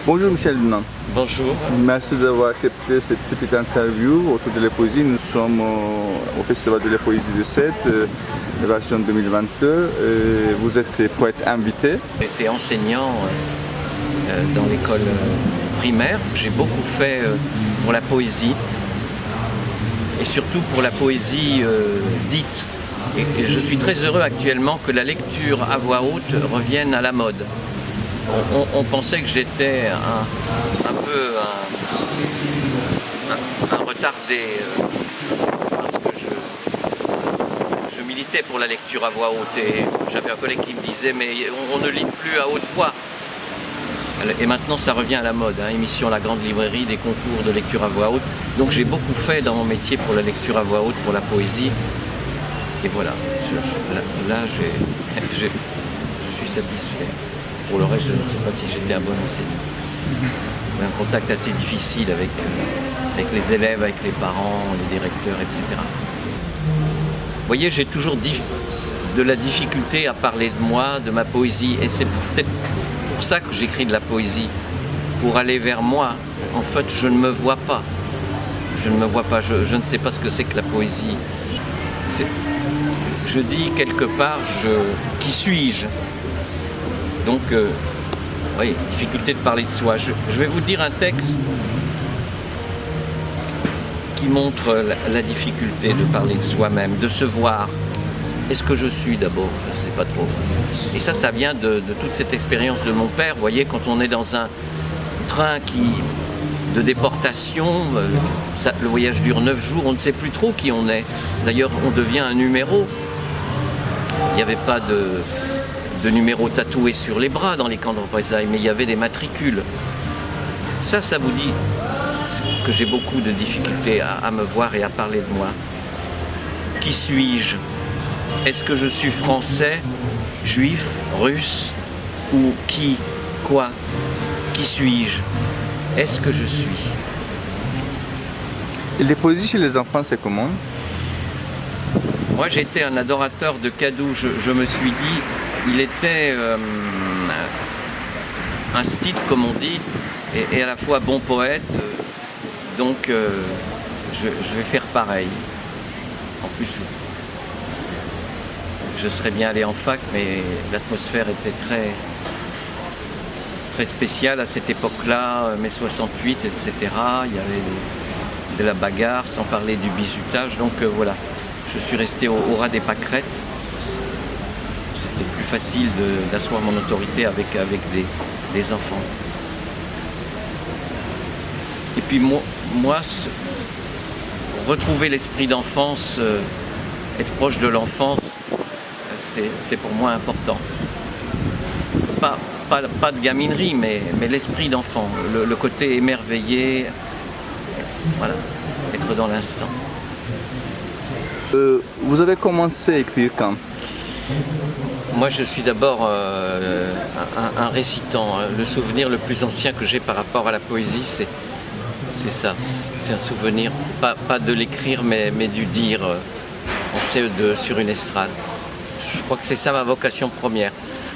Bonjour Michel Dunant. Bonjour. Merci d'avoir accepté cette petite interview autour de la poésie. Nous sommes au Festival de la Poésie de Sète, version 2022. Vous êtes poète invité. J'étais enseignant dans l'école primaire. J'ai beaucoup fait pour la poésie et surtout pour la poésie dite. Et je suis très heureux actuellement que la lecture à voix haute revienne à la mode. On pensait que j'étais un peu un retardé parce que je militais pour la lecture à voix haute et j'avais un collègue qui me disait mais on ne lit plus à haute voix. Et maintenant ça revient à la mode, émission La Grande Librairie, des concours de lecture à voix haute. Donc j'ai beaucoup fait dans mon métier pour la lecture à voix haute, pour la poésie. Et voilà, là je suis satisfait. Pour le reste, je ne sais pas si j'étais un bon enseignant. Un contact assez difficile avec les élèves, avec les parents, les directeurs, etc. Vous voyez, j'ai toujours de la difficulté à parler de moi, de ma poésie. Et c'est peut-être pour ça que j'écris de la poésie. Pour aller vers moi. En fait, je ne me vois pas. Je ne me vois pas. Je ne sais pas ce que c'est que la poésie. Je dis quelque part, qui suis-je ? Donc, oui, difficulté de parler de soi. Je vais vous dire un texte qui montre la difficulté de parler de soi-même, de se voir. Est-ce que je suis d'abord? Je ne sais pas trop. Et ça vient de toute cette expérience de mon père. Vous voyez, quand on est dans un train de déportation, le voyage dure 9 jours, on ne sait plus trop qui on est. D'ailleurs, on devient un numéro. Il n'y avait pas de numéros tatoués sur les bras dans les camps de représailles, mais il y avait des matricules. Ça vous dit que j'ai beaucoup de difficultés à me voir et à parler de moi. Qui suis-je? Est-ce que je suis français, juif, russe ou qui? Quoi? Qui suis-je? Est-ce que je suis? Et les poésies chez les enfants, c'est comment? Moi, j'ai été un adorateur de Cadou. Je me suis dit, il était un style, comme on dit, et à la fois bon poète. Donc, je vais faire pareil. En plus, je serais bien allé en fac, mais l'atmosphère était très, très spéciale à cette époque-là, mai 68, etc. Il y avait de la bagarre, sans parler du bizutage. Donc, voilà. Je suis resté au ras des pâquerettes. C'était plus facile d'asseoir mon autorité avec des enfants. Et puis moi retrouver l'esprit d'enfance, être proche de l'enfance, c'est pour moi important. Pas de gaminerie, mais l'esprit d'enfant, le côté émerveillé, voilà, être dans l'instant. Vous avez commencé à écrire quand? Moi, je suis d'abord un récitant. Le souvenir le plus ancien que j'ai par rapport à la poésie, c'est ça. C'est un souvenir, pas de l'écrire, mais du dire en CE2 sur une estrade. Je crois que c'est ça ma vocation première.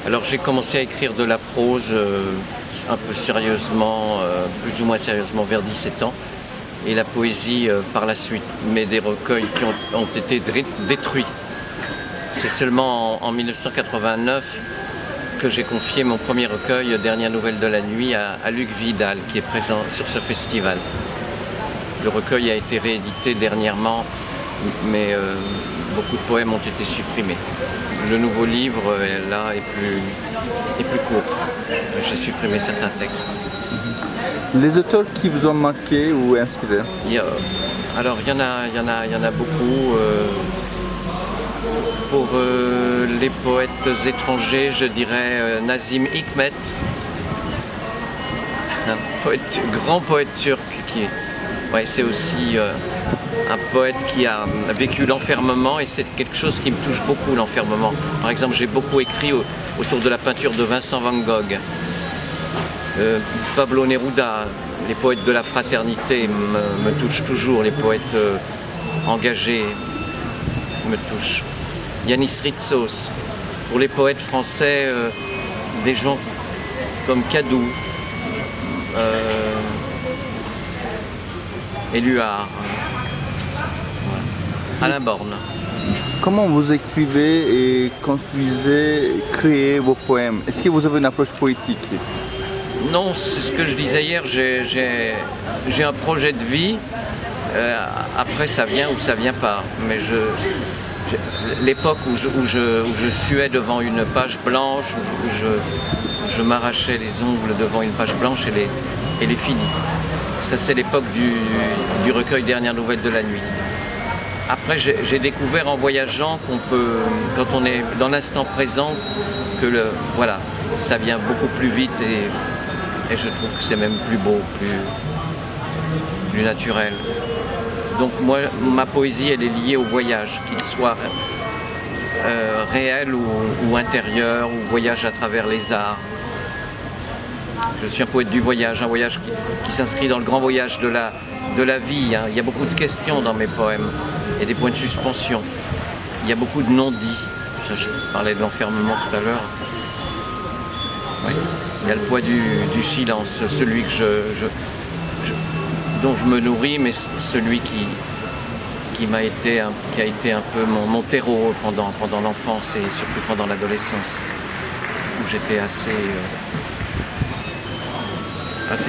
Alors j'ai commencé à écrire de la prose un peu sérieusement, plus ou moins sérieusement vers 17 ans. Et la poésie par la suite, mais des recueils qui ont été détruits. C'est seulement en 1989 que j'ai confié mon premier recueil, Dernière nouvelle de la nuit, à Luc Vidal, qui est présent sur ce festival. Le recueil a été réédité dernièrement, mais beaucoup de poèmes ont été supprimés. Le nouveau livre, là, est plus court. J'ai supprimé certains textes. Les auteurs qui vous ont marqué ou inspiré? Il y en a beaucoup. Pour les poètes étrangers, je dirais Nazım Hikmet, un grand poète turc c'est aussi un poète qui a vécu l'enfermement et c'est quelque chose qui me touche beaucoup, l'enfermement. Par exemple, j'ai beaucoup écrit autour de la peinture de Vincent van Gogh. Pablo Neruda, les poètes de la fraternité me touchent toujours, les poètes engagés me touchent. Yanis Ritsos, pour les poètes français, des gens comme Cadou, Éluard, voilà. Alain Borne. Comment vous écrivez et construisez, créez vos poèmes? Est-ce que vous avez une approche poétique? Non, c'est ce que je disais hier, j'ai un projet de vie, après ça vient ou ça vient pas. Mais l'époque où je suais devant une page blanche, où je m'arrachais les ongles devant une page blanche, elle est finie. Ça c'est l'époque du recueil Dernières Nouvelles de la Nuit. Après j'ai découvert en voyageant qu'on peut, quand on est dans l'instant présent, que voilà, ça vient beaucoup plus vite et je trouve que c'est même plus beau, plus naturel. Donc moi, ma poésie, elle est liée au voyage, qu'il soit réel ou intérieur, ou voyage à travers les arts. Je suis un poète du voyage, un voyage qui s'inscrit dans le grand voyage de la vie. Hein. Il y a beaucoup de questions dans mes poèmes, il y a des points de suspension, il y a beaucoup de non-dits. Je parlais de l'enfermement tout à l'heure. Oui. Il y a le poids du silence, celui dont je me nourris, mais celui qui a été un peu mon terreau pendant l'enfance et surtout pendant l'adolescence, où j'étais assez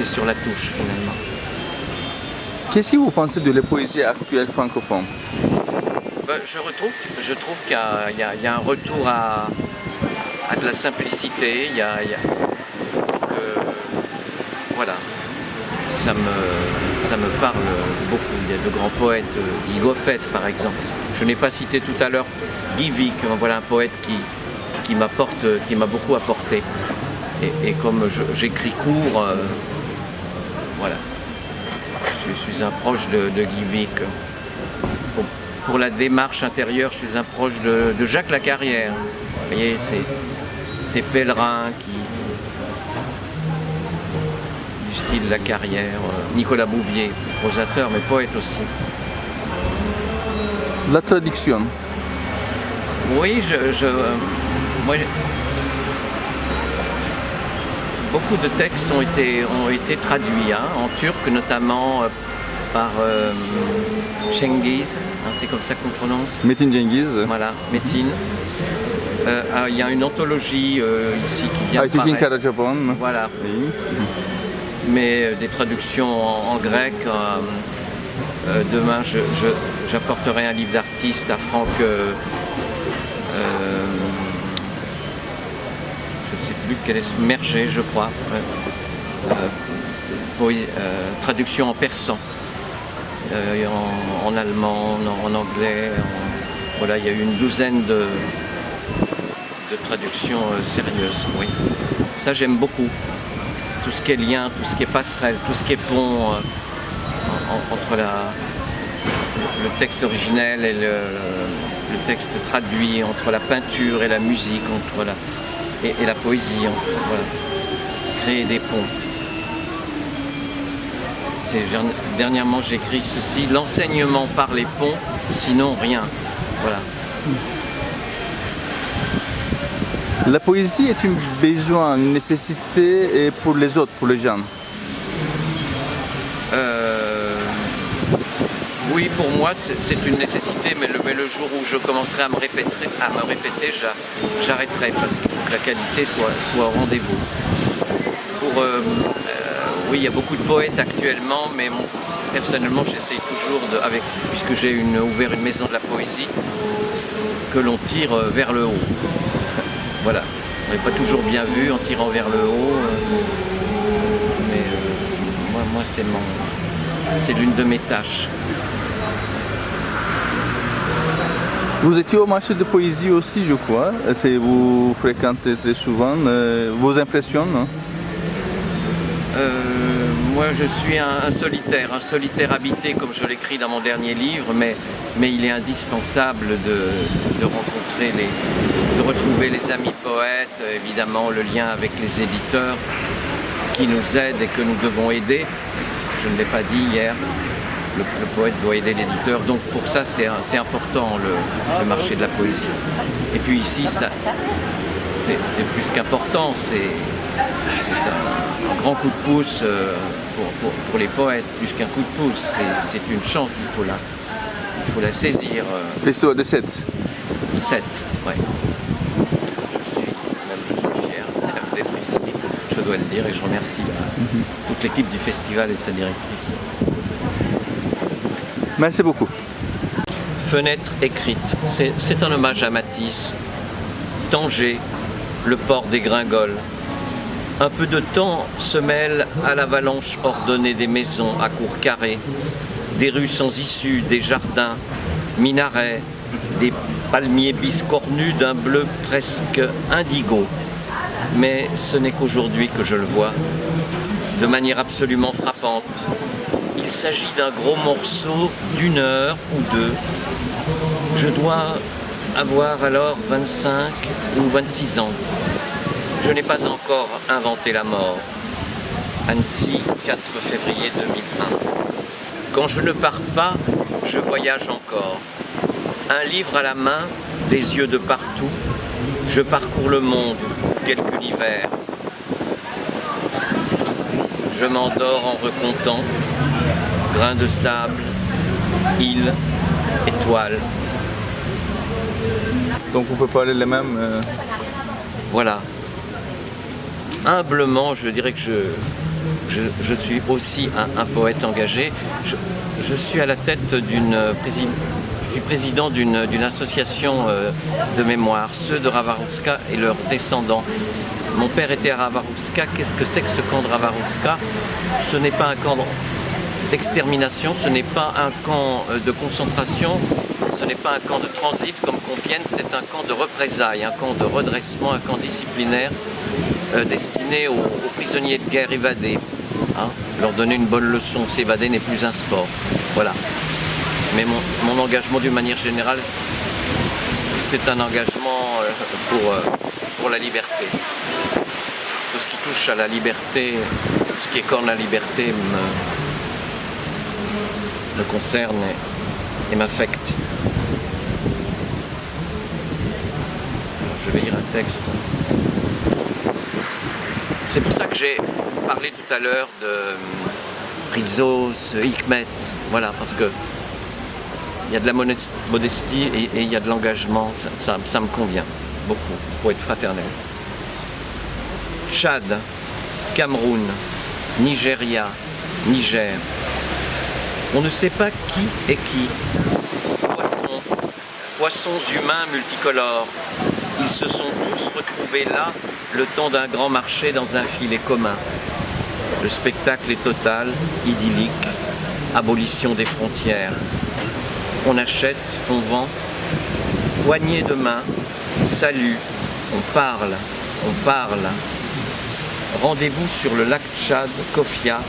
sur la touche finalement. Qu'est-ce que vous pensez de la poésie actuelle francophone? Je trouve qu'il y a un retour à de la simplicité. Voilà, ça me parle beaucoup. Il y a de grands poètes, Guy Goffet par exemple. Je n'ai pas cité tout à l'heure Guy Vic, voilà un poète qui m'a beaucoup apporté. Et comme j'écris court, voilà, je suis un proche de Guy Vic. Pour la démarche intérieure, je suis un proche de Jacques Lacarrière. Vous voyez, ces pèlerins du style Lacarrière, Nicolas Bouvier, prosateur mais poète aussi. La traduction. Oui, moi, beaucoup de textes ont été traduits, hein, en turc notamment par Cengiz, hein, c'est comme ça qu'on prononce. Metin Cengiz. Voilà, Metin. Il y a une anthologie ici qui vient de Aytekin paraître. Karacaban. Voilà. Oui. Mais des traductions en grec. Demain, j'apporterai un livre d'artiste à Franck. Je ne sais plus quel est Merger, je crois. Traduction en persan, en allemand, en anglais. Voilà, il y a eu une douzaine de traductions sérieuses. Oui. Ça, j'aime beaucoup. Tout ce qui est lien, tout ce qui est passerelle, tout ce qui est pont entre le texte originel et le texte traduit, entre la peinture et la musique, et la poésie. Voilà. Créer des ponts. Dernièrement, j'écris ceci: l'enseignement par les ponts, sinon rien. Voilà. La poésie est un besoin, une nécessité pour les autres, pour les gens. Oui, pour moi, c'est une nécessité, mais le jour où je commencerai à me répéter, j'arrêterai, parce qu'il faut que la qualité soit au rendez-vous. Oui, il y a beaucoup de poètes actuellement, mais personnellement, j'essaye toujours, puisque j'ai ouvert une maison de la poésie, que l'on tire vers le haut. Voilà, on n'est pas toujours bien vu en tirant vers le haut, mais moi c'est l'une de mes tâches. Vous étiez au marché de poésie aussi, je crois. Vous fréquentez très souvent. Vos impressions, non? Moi, je suis un solitaire habité, comme je l'écris dans mon dernier livre, mais il est indispensable de retrouver les amis poètes, évidemment le lien avec les éditeurs qui nous aident et que nous devons aider. Je ne l'ai pas dit hier. Le poète doit aider l'éditeur, donc pour ça c'est important le marché de la poésie. Et puis ici, c'est plus qu'important, c'est un grand coup de pouce pour les poètes, plus qu'un coup de pouce. C'est une chance, il faut la saisir. Festival de Sète. 7, ouais. Je suis fier d'être ici, je dois le dire, et je remercie toute l'équipe du festival et sa directrice. Merci beaucoup. Fenêtre écrite, c'est un hommage à Matisse. Tanger, le port des Gringoles. Un peu de temps se mêle à l'avalanche ordonnée des maisons à cours carrés, des rues sans issue, des jardins, minarets, des palmiers biscornus d'un bleu presque indigo. Mais ce n'est qu'aujourd'hui que je le vois, de manière absolument frappante. Il s'agit d'un gros morceau d'1 heure ou 2. Je dois avoir alors 25 ou 26 ans. Je n'ai pas encore inventé la mort. Annecy, 4 février 2001. Quand je ne pars pas, je voyage encore. Un livre à la main, des yeux de partout, je parcours le monde, quelque univers. Je m'endors en recomptant, grains de sable, îles, étoiles. Donc on peut parler les mêmes. Voilà. Humblement, je dirais que je suis aussi un poète engagé. Je suis à la tête je suis président d'une association de mémoire, ceux de Ravarouska et leurs descendants. Mon père était à Ravarouska. Qu'est-ce que c'est que ce camp de Ravarouska? Ce n'est pas un camp d'extermination, ce n'est pas un camp de concentration, ce n'est pas un camp de transit comme Compiègne, c'est un camp de représailles, un camp de redressement, un camp disciplinaire destiné aux prisonniers de guerre évadés. Hein, leur donner une bonne leçon, s'évader n'est plus un sport. Voilà. Mais mon engagement d'une manière générale, c'est un engagement pour la liberté. Tout ce qui touche à la liberté, tout ce qui écorne la liberté me concerne et m'affecte. Je vais lire un texte. C'est pour ça que j'ai parlé tout à l'heure de Rizos, Hikmet, voilà, parce que il y a de la modestie et il y a de l'engagement, ça me convient beaucoup, pour être fraternel. Tchad, Cameroun, Nigeria, Niger. On ne sait pas qui est qui. Poissons humains multicolores. Ils se sont tous retrouvés là, le temps d'un grand marché dans un filet commun. Le spectacle est total, idyllique, abolition des frontières. On achète, on vend, poignée de main, salut, on parle. Rendez-vous sur le lac Tchad, Kofia,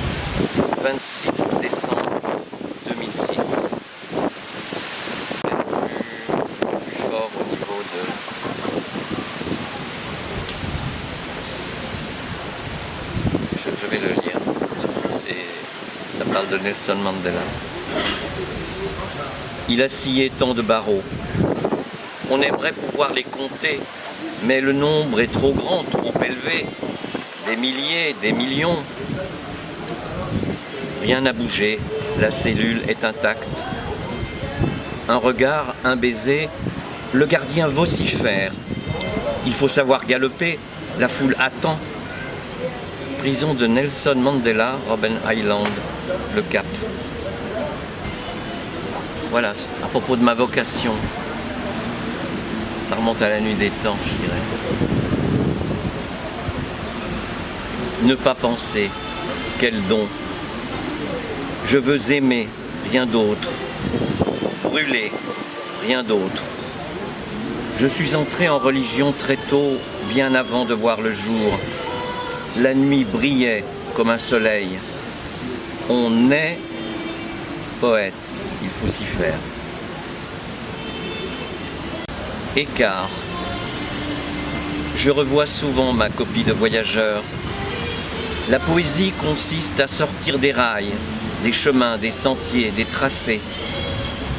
26 décembre 2006. Plus fort au niveau de... Je vais le lire. Ça parle de Nelson Mandela. Il a scié tant de barreaux. On aimerait pouvoir les compter, mais le nombre est trop grand, trop élevé. Des milliers, des millions. Rien n'a bougé, la cellule est intacte. Un regard, un baiser, le gardien vocifère. Il faut savoir galoper, la foule attend. Prison de Nelson Mandela, Robben Island, le Cap. Voilà, à propos de ma vocation. Ça remonte à la nuit des temps, je dirais. Ne pas penser, quel don. Je veux aimer, rien d'autre. Brûler, rien d'autre. Je suis entré en religion très tôt, bien avant de voir le jour. La nuit brillait comme un soleil. On est poète, il faut s'y faire. Écart. Je revois souvent ma copie de voyageur. La poésie consiste à sortir des rails, des chemins, des sentiers, des tracés.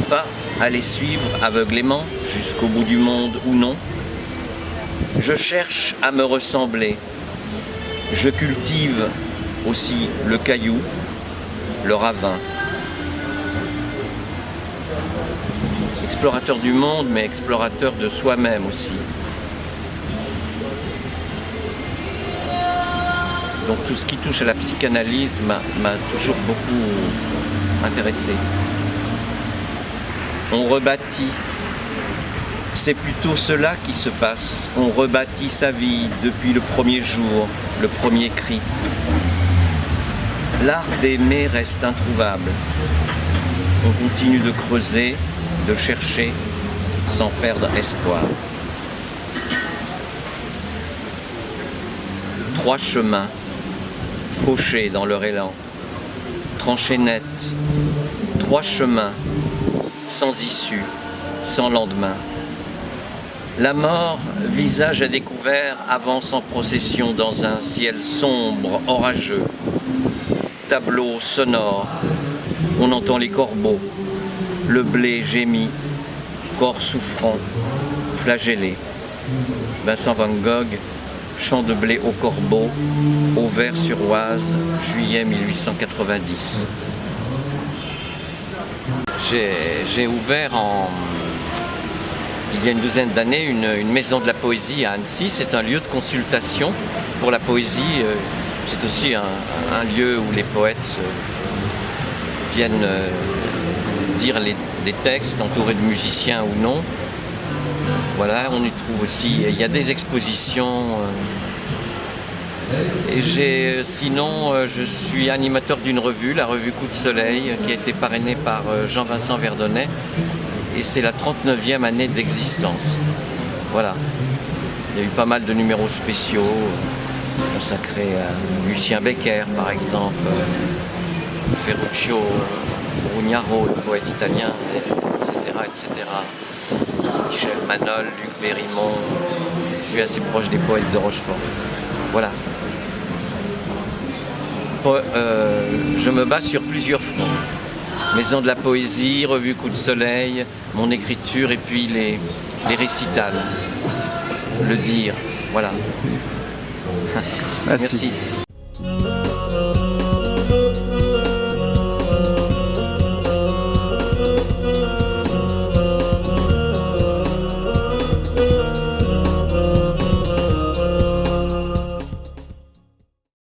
Pas à les suivre aveuglément jusqu'au bout du monde ou non. Je cherche à me ressembler. Je cultive aussi le caillou, le ravin. Explorateur du monde, mais explorateur de soi-même aussi. Donc tout ce qui touche à la psychanalyse m'a toujours beaucoup intéressé. On rebâtit. C'est plutôt cela qui se passe. On rebâtit sa vie depuis le premier jour, le premier cri. L'art d'aimer reste introuvable. On continue de creuser, de chercher, sans perdre espoir. 3 chemins, fauchés dans leur élan, tranchés net. 3 chemins, sans issue, sans lendemain. La mort, visage à découvert, avance en procession dans un ciel sombre, orageux. Tableau sonore, on entend les corbeaux, le blé gémit, corps souffrant, flagellé. Vincent van Gogh, Chant de blé au corbeau, Auvers-sur-Oise, juillet 1890. J'ai ouvert il y a une douzaine d'années une maison de la poésie à Annecy. C'est un lieu de consultation pour la poésie. C'est aussi un lieu où les poètes viennent dire des textes entourés de musiciens ou non. Voilà, on y trouve aussi, il y a des expositions. Et sinon, je suis animateur d'une revue, la revue Coup de Soleil, qui a été parrainée par Jean-Vincent Verdonnet. Et c'est la 39e année d'existence. Voilà. Il y a eu pas mal de numéros spéciaux consacrés à Lucien Becker, par exemple, Ferruccio Brugnaro, le poète italien, etc. Michel Manol, Luc Bérimont. Je suis assez proche des poètes de Rochefort. Voilà. Je me bats sur plusieurs fronts. Maison de la poésie, revue Coup de Soleil, mon écriture et puis les récitals. Le dire, voilà. Merci. Merci.